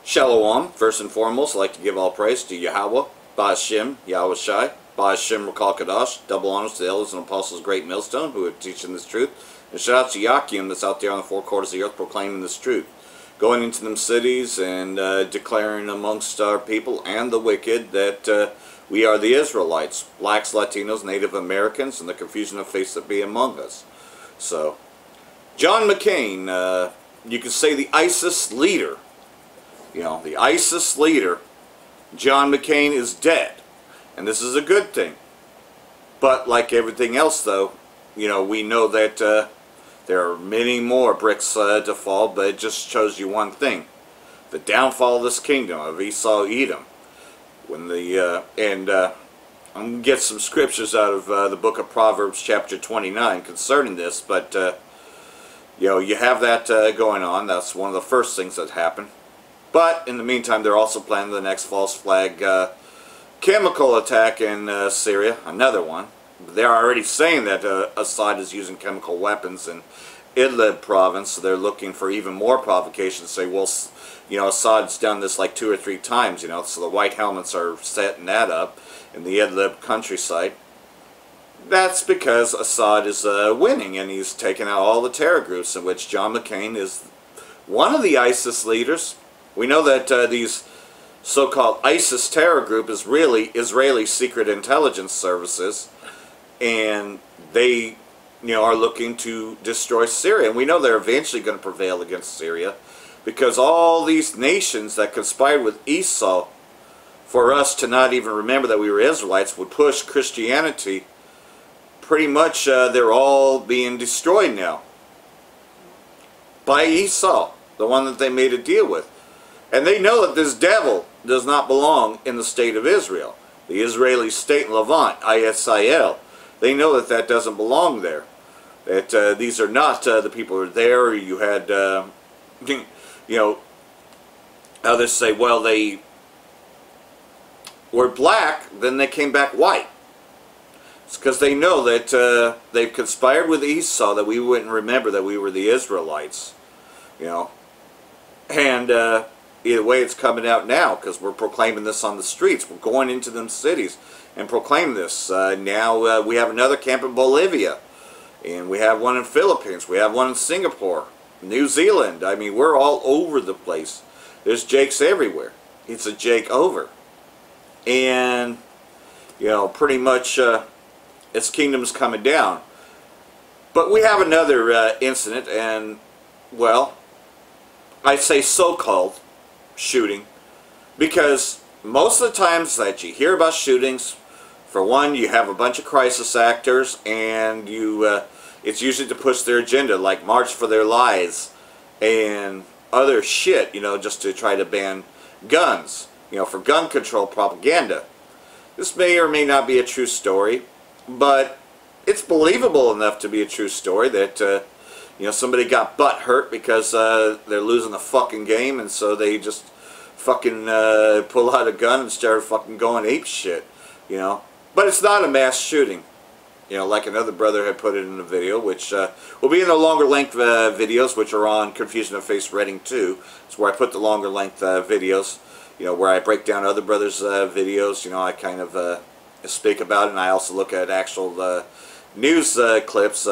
Shalom. First and foremost, I'd like to give all praise to Yahweh, Ba'ashem, Yahweh Shai, Ba'ashem Rakal Kadash. Double honors to the elders and apostles of Great Millstone who are teaching this truth. And shout out to Yakim that's out there on the four quarters of the earth proclaiming this truth. Going into them cities and declaring amongst our people and the wicked that we are the Israelites, blacks, Latinos, Native Americans, and the confusion of faith that be among us. So, John McCain, you could say the ISIS leader. You know, the ISIS leader, John McCain, is dead. And this is a good thing. But like everything else, though, you know, we know that there are many more bricks to fall, but it just shows you one thing. The downfall of this kingdom of Esau, Edom. When the, I'm going to get some scriptures out of the book of Proverbs chapter 29 concerning this, but, you know, you have that going on. That's one of the first things that happen. But in the meantime, they're also planning the next false flag chemical attack in Syria, another one. They're already saying that Assad is using chemical weapons in Idlib province, so they're looking for even more provocation to say, well, you know, Assad's done this like 2 or 3 times, you know, so the white helmets are setting that up in the Idlib countryside. That's because Assad is winning, and he's taken out all the terror groups, in which John McCain is one of the ISIS leaders. We know that these so-called ISIS terror group is really Israeli secret intelligence services, and they, you know, are looking to destroy Syria. And we know they're eventually going to prevail against Syria, because all these nations that conspired with Esau for us to not even remember that we were Israelites would push Christianity. Pretty much they're all being destroyed now by Esau, the one that they made a deal with. And they know that this devil does not belong in the state of Israel. The Israeli state in Levant, ISIL, they know that that doesn't belong there. That these are not the people who are there. You had, you know, others say, well, they were black, then they came back white. It's because they know that they've conspired with Esau that we wouldn't remember that we were the Israelites. You know. And either way, it's coming out now because we're proclaiming this on the streets. We're going into them cities and proclaim this. Now we have another camp in Bolivia, and we have one in Philippines. We have one in Singapore, New Zealand. I mean, we're all over the place. There's Jakes everywhere. It's a Jake over. And, you know, pretty much its kingdom's coming down. But we have another incident, and, well, I say so-called shooting, because most of the times that you hear about shootings, for one, you have a bunch of crisis actors, and you it's usually to push their agenda, like March for Their Lives and other shit, you know, just to try to ban guns, you know, for gun control propaganda. This may or may not be a true story, but it's believable enough to be a true story that you know, somebody got butt hurt because they're losing the fucking game, and so they just fucking pull out a gun and start fucking going ape shit, you know. But it's not a mass shooting, you know, like another brother had put it in the video, which will be in the longer length videos, which are on Confusion of Face Reading 2. It's where I put the longer length videos, you know, where I break down other brothers' videos, you know, I kind of speak about it, and I also look at actual news clips.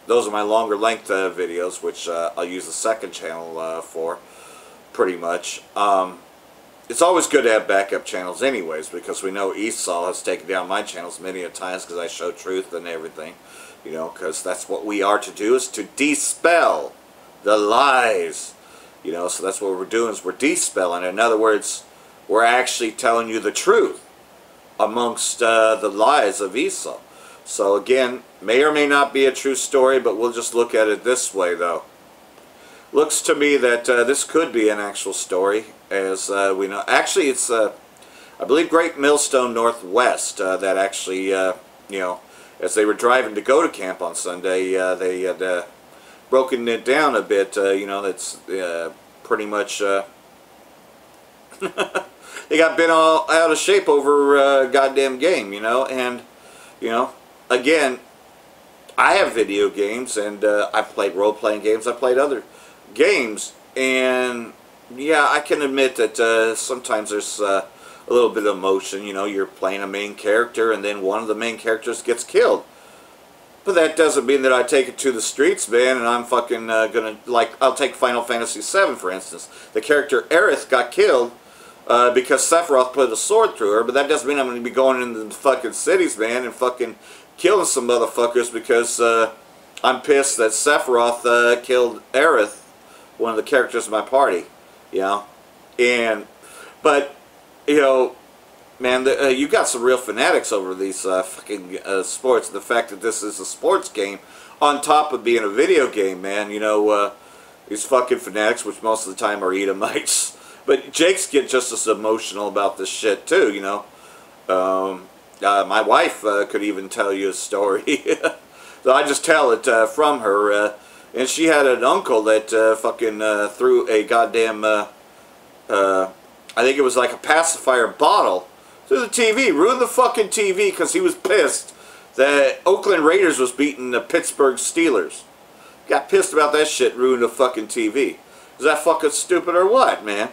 Those are my longer length videos, which I'll use the second channel for, pretty much. It's always good to have backup channels anyways, because we know Esau has taken down my channels many a times because I show truth and everything. You know, because that's what we are to do, is to dispel the lies. You know, so that's what we're doing, is we're dispelling. In other words, we're actually telling you the truth amongst the lies of Esau. So again, may or may not be a true story, but we'll just look at it this way, though. Looks to me that this could be an actual story, as we know. Actually, it's, I believe, Great Millstone Northwest that actually, you know, as they were driving to go to camp on Sunday, they had broken it down a bit. You know, that's pretty much, they got bent all out of shape over a goddamn game, you know, and, you know, again, I have video games, and I've played role-playing games, I've played other games, and yeah, I can admit that sometimes there's a little bit of emotion. You know, you're playing a main character and then one of the main characters gets killed. But that doesn't mean that I take it to the streets, man, and I'm fucking gonna, like, I'll take Final Fantasy VII, for instance. The character Aerith got killed because Sephiroth put a sword through her, but that doesn't mean I'm gonna be going into the fucking cities, man, and fucking killing some motherfuckers because I'm pissed that Sephiroth killed Aerith, one of the characters of my party, you know? But, you know, man, you got some real fanatics over these fucking sports. The fact that this is a sports game on top of being a video game, man. You know, these fucking fanatics, which most of the time are Edomites. But Jake's get just as emotional about this shit, too, you know. My wife could even tell you a story. So I just tell it from her. And she had an uncle that fucking threw a goddamn, I think it was like a pacifier bottle through the TV, ruined the fucking TV because he was pissed that Oakland Raiders was beating the Pittsburgh Steelers. Got pissed about that shit, ruined the fucking TV. Is that fucking stupid or what, man?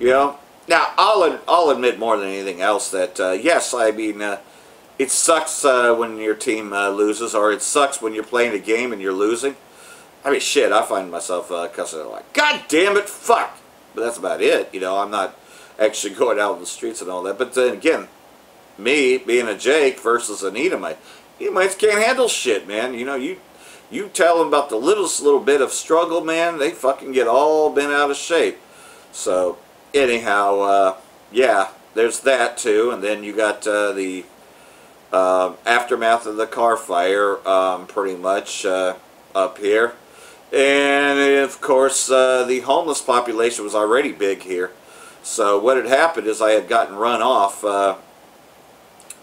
You know? Now, I'll admit more than anything else that, yes, I mean, it sucks when your team loses, or it sucks when you're playing a game and you're losing. I mean, shit, I find myself cussing like, God damn it, fuck! But that's about it, you know, I'm not actually going out in the streets and all that. But then again, me being a Jake versus an Edomite, Edomites can't handle shit, man. You know, you tell them about the littlest little bit of struggle, man, they fucking get all bent out of shape. So, anyhow, yeah, there's that too. And then you got the aftermath of the car fire, pretty much up here. And of course, the homeless population was already big here. So what had happened is I had gotten run off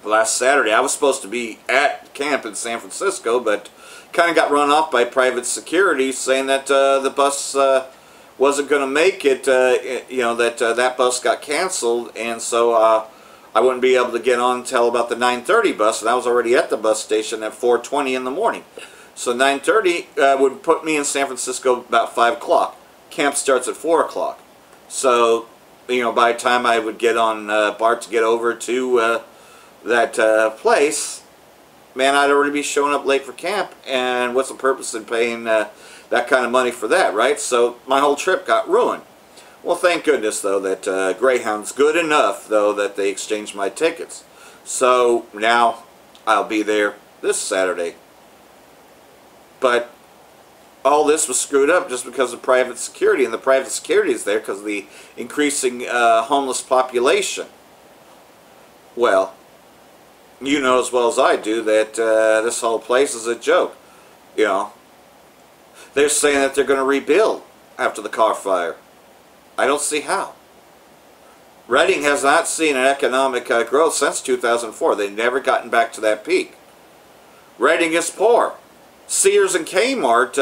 last Saturday. I was supposed to be at camp in San Francisco, but kind of got run off by private security saying that the bus wasn't going to make it, you know, that that bus got canceled, and so I wouldn't be able to get on until about the 9:30 bus, and I was already at the bus station at 4:20 in the morning. So 9:30 would put me in San Francisco about 5 o'clock. Camp starts at 4 o'clock. So, you know, by the time I would get on BART to get over to that place, man, I'd already be showing up late for camp, and what's the purpose in paying that kind of money for that, right? So my whole trip got ruined. Well, thank goodness, though, that Greyhound's good enough, though, that they exchanged my tickets. So now I'll be there this Saturday. But all this was screwed up just because of private security, and the private security is there because of the increasing homeless population. Well, you know as well as I do that this whole place is a joke. You know, they're saying that they're going to rebuild after the car fire. I don't see how. Reading has not seen an economic growth since 2004. They've never gotten back to that peak. Reading is poor. Sears and Kmart,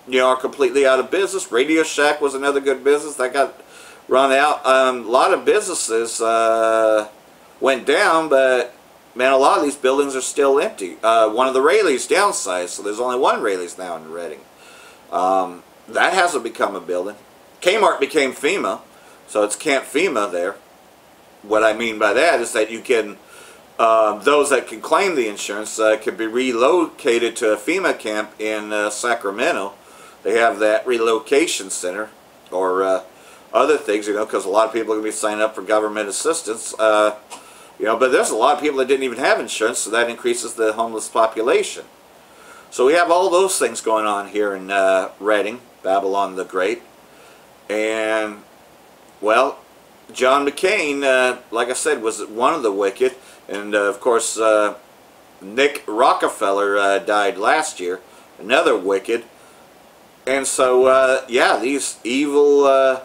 you know, are completely out of business. Radio Shack was another good business that got run out. A lot of businesses went down, but man, a lot of these buildings are still empty. One of the Rayleighs downsized, so there's only one Rayleigh's now in Reading. That hasn't become a building. Kmart became FEMA, so it's Camp FEMA there. What I mean by that is that you can, those that can claim the insurance can be relocated to a FEMA camp in Sacramento. They have that relocation center, or other things, you know, because a lot of people are going to be signing up for government assistance. You know, but there's a lot of people that didn't even have insurance, so that increases the homeless population. So we have all those things going on here in Reading, Babylon the Great. And, well, John McCain, like I said, was one of the wicked. And, of course, Nick Rockefeller died last year, another wicked. And so, yeah, these evil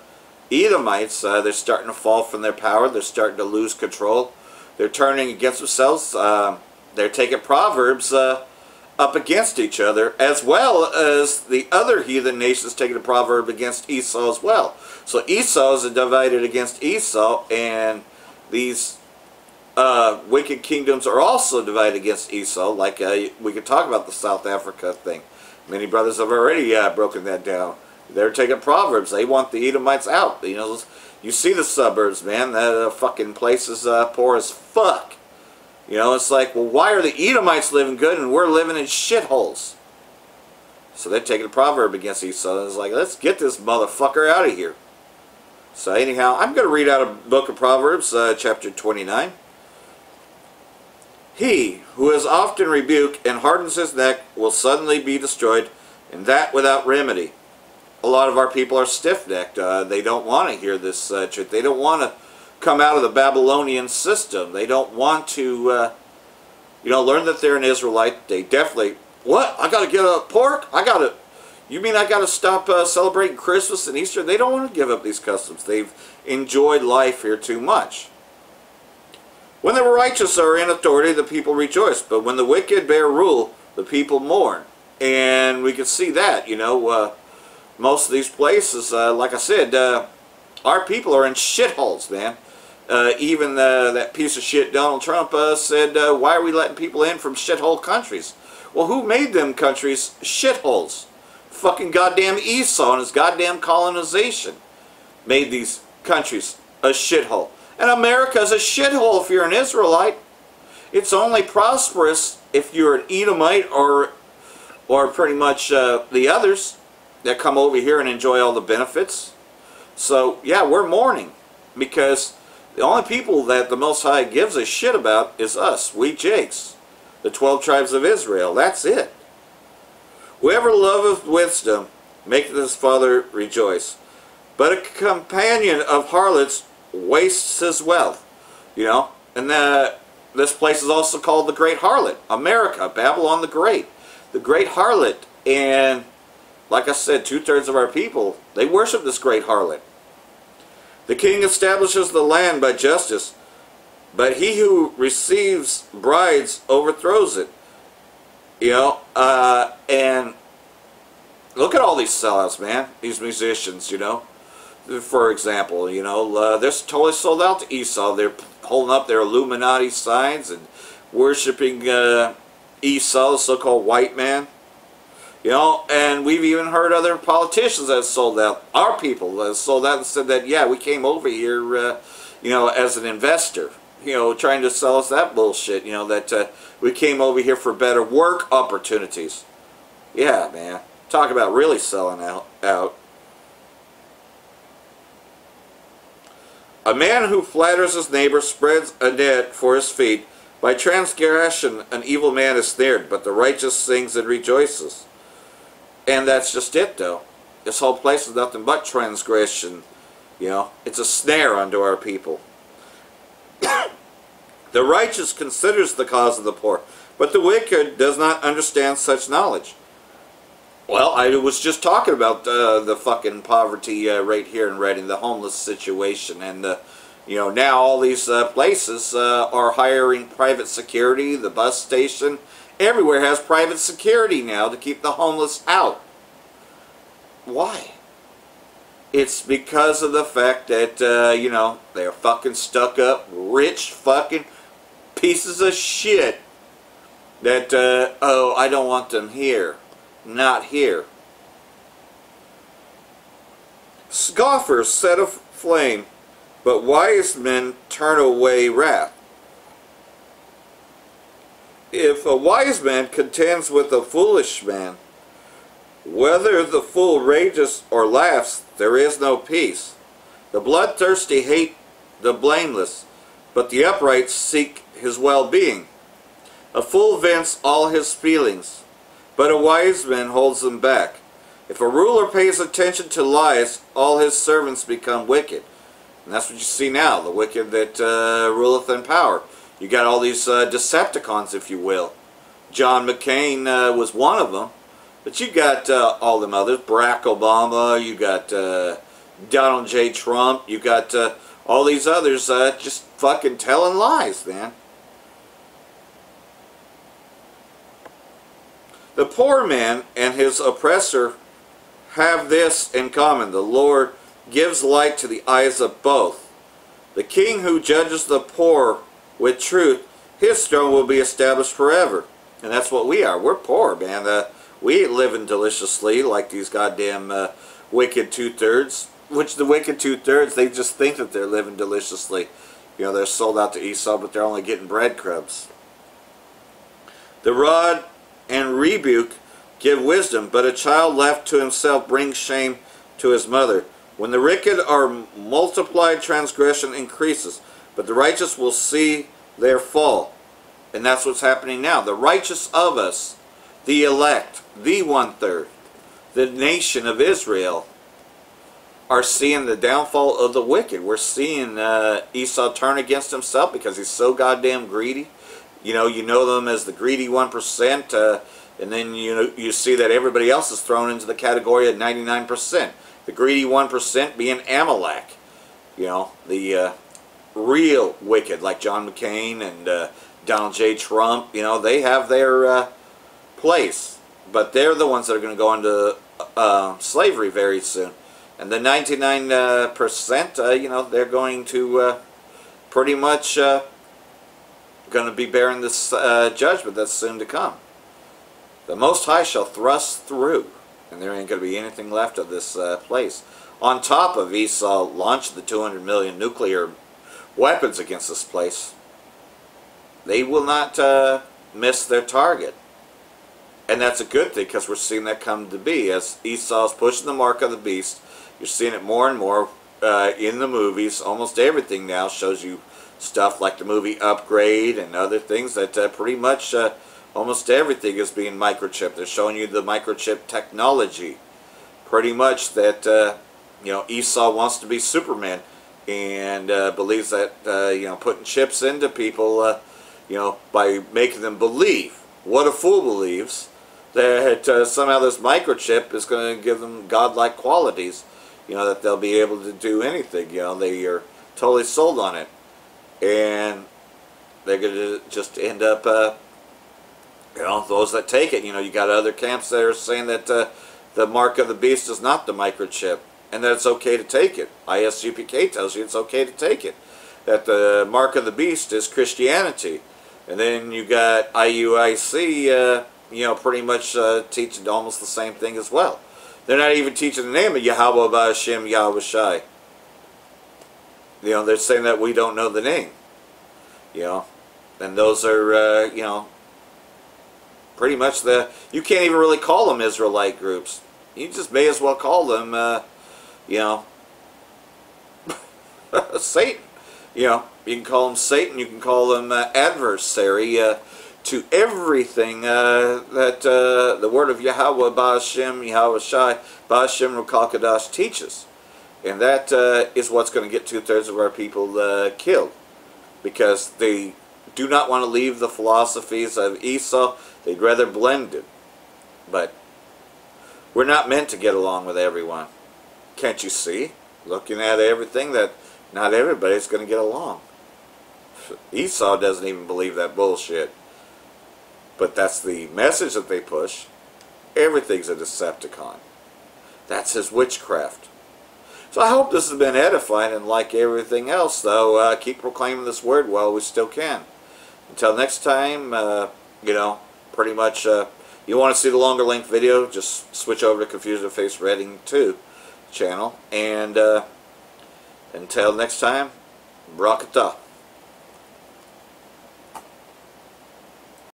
Edomites, they're starting to fall from their power. They're starting to lose control. They're turning against themselves. They're taking Proverbs up against each other, as well as the other heathen nations taking a proverb against Esau as well. So Esau is divided against Esau, and these wicked kingdoms are also divided against Esau. Like we could talk about the South Africa thing. Many brothers have already broken that down. They're taking Proverbs. They want the Edomites out. You know, you see the suburbs, man. That fucking place is poor as fuck. You know, it's like, well, why are the Edomites living good and we're living in shitholes? So they're taking a proverb against Esau. It's like, let's get this motherfucker out of here. So anyhow, I'm going to read out a book of Proverbs, chapter 29. He who is often rebuked and hardens his neck will suddenly be destroyed, and that without remedy. A lot of our people are stiff-necked. They don't want to hear this truth. They don't want to come out of the Babylonian system. They don't want to, learn that they're an Israelite. They definitely, what? I got to get a pork? You mean I got to stop celebrating Christmas and Easter? They don't want to give up these customs. They've enjoyed life here too much. When the righteous are in authority, the people rejoice. But when the wicked bear rule, the people mourn. And we can see that, most of these places, like I said, our people are in shitholes, man. Even that piece of shit Donald Trump said, why are we letting people in from shithole countries? Well, who made them countries shitholes? Fucking goddamn Esau and his goddamn colonization made these countries a shithole. And America's a shithole if you're an Israelite. It's only prosperous if you're an Edomite or pretty much the others that come over here and enjoy all the benefits. So, yeah, we're mourning because the only people that the Most High gives a shit about is us, we Jakes, the 12 tribes of Israel. That's it. Whoever loveth wisdom maketh his father rejoice, but a companion of harlots wastes his wealth. And this place is also called the Great Harlot, America, Babylon the Great Harlot. And like I said, 2/3 of our people, they worship this great harlot. The king establishes the land by justice, but he who receives brides overthrows it. And look at all these sellouts, man. These musicians, for example, they're totally sold out to Esau. They're holding up their Illuminati signs and worshiping Esau, the so-called white man. And we've even heard other politicians that have sold out. Our people that have sold out and said that, yeah, we came over here, as an investor, trying to sell us that bullshit, that we came over here for better work opportunities. Yeah, man. Talk about really selling out. A man who flatters his neighbor spreads a net for his feet. By transgression an evil man is snared, but the righteous sings and rejoices. And that's just it, though. This whole place is nothing but transgression. It's a snare unto our people. The righteous considers the cause of the poor, but the wicked does not understand such knowledge. Well, I was just talking about the fucking poverty rate here in Reading, the homeless situation, and now all these places are hiring private security. The bus station, everywhere has private security now to keep the homeless out. Why? It's because of the fact that, they're fucking stuck up, rich fucking pieces of shit that, oh, I don't want them here. Not here. Scoffers set aflame, but wise men turn away wrath. If a wise man contends with a foolish man, whether the fool rages or laughs, there is no peace. The bloodthirsty hate the blameless, but the upright seek his well-being. A fool vents all his feelings, but a wise man holds them back. If a ruler pays attention to lies, all his servants become wicked. And that's what you see now, the wicked that ruleth in power. You got all these Decepticons, if you will. John McCain was one of them. But you got all them others. Barack Obama, you got Donald J. Trump, you got all these others just fucking telling lies, man. The poor man and his oppressor have this in common. The Lord gives light to the eyes of both. The king who judges the poor with truth, his throne will be established forever. And that's what we are. We're poor, man. We ain't living deliciously like these goddamn wicked two-thirds, which the wicked two-thirds, they just think that they're living deliciously. You know, they're sold out to Esau, but they're only getting breadcrumbs. The rod and rebuke give wisdom, but a child left to himself brings shame to his mother. When the wicked are multiplied, transgression increases, but the righteous will see their fall. And that's what's happening now. The righteous of us, the elect, the one-third, the nation of Israel, are seeing the downfall of the wicked. We're seeing Esau turn against himself because he's so goddamn greedy. You know them as the greedy 1%, and then you see that everybody else is thrown into the category of 99%. The greedy 1% being Amalek. You know, the real wicked, like John McCain and Donald J. Trump. You know, they have their place, but they're the ones that are going to go into slavery very soon. And the 99%, you know, they're going to pretty much going to be bearing this judgment that's soon to come. The Most High shall thrust through, and there ain't going to be anything left of this place. On top of Esau launched the 200 million nuclear weapons against this place, they will not miss their target. And that's a good thing, because we're seeing that come to be. As Esau's pushing the mark of the beast, you're seeing it more and more in the movies. Almost everything now shows you stuff like the movie Upgrade and other things that pretty much almost everything is being microchipped. They're showing you the microchip technology. Pretty much that, you know, Esau wants to be Superman and believes that, you know, putting chips into people, you know, by making them believe what a fool believes, that somehow this microchip is going to give them godlike qualities, you know, that they'll be able to do anything. You know, they are totally sold on it. And they're going to just end up, you know, those that take it. You know, you got other camps that are saying that the mark of the beast is not the microchip, and that it's okay to take it. ISUPK tells you it's okay to take it. That the mark of the beast is Christianity. And then you got IUIC, you know, pretty much teaching almost the same thing as well. They're not even teaching the name of Yahweh Ba'Hashem Yahweh Shai. You know, they're saying that we don't know the name. You know, and those are, you know, pretty much you can't even really call them Israelite groups. You just may as well call them, you know, Satan. You know, you can call them Satan, you can call them adversary to everything that the word of Yahweh Ba'Hashem Yahweh Shai Ba'Hashem Rukal Kadash teaches. And that is what's going to get 2/3 of our people killed. Because they do not want to leave the philosophies of Esau. They'd rather blend it. But we're not meant to get along with everyone. Can't you see? Looking at everything, that not everybody's going to get along. Esau doesn't even believe that bullshit. But that's the message that they push. Everything's a Decepticon. That's his witchcraft. So I hope this has been edifying, and like everything else, though, keep proclaiming this word while we still can. Until next time, you know, pretty much, you want to see the longer length video, just switch over to Confusion Face Reading 2 channel. And until next time, Barakatah.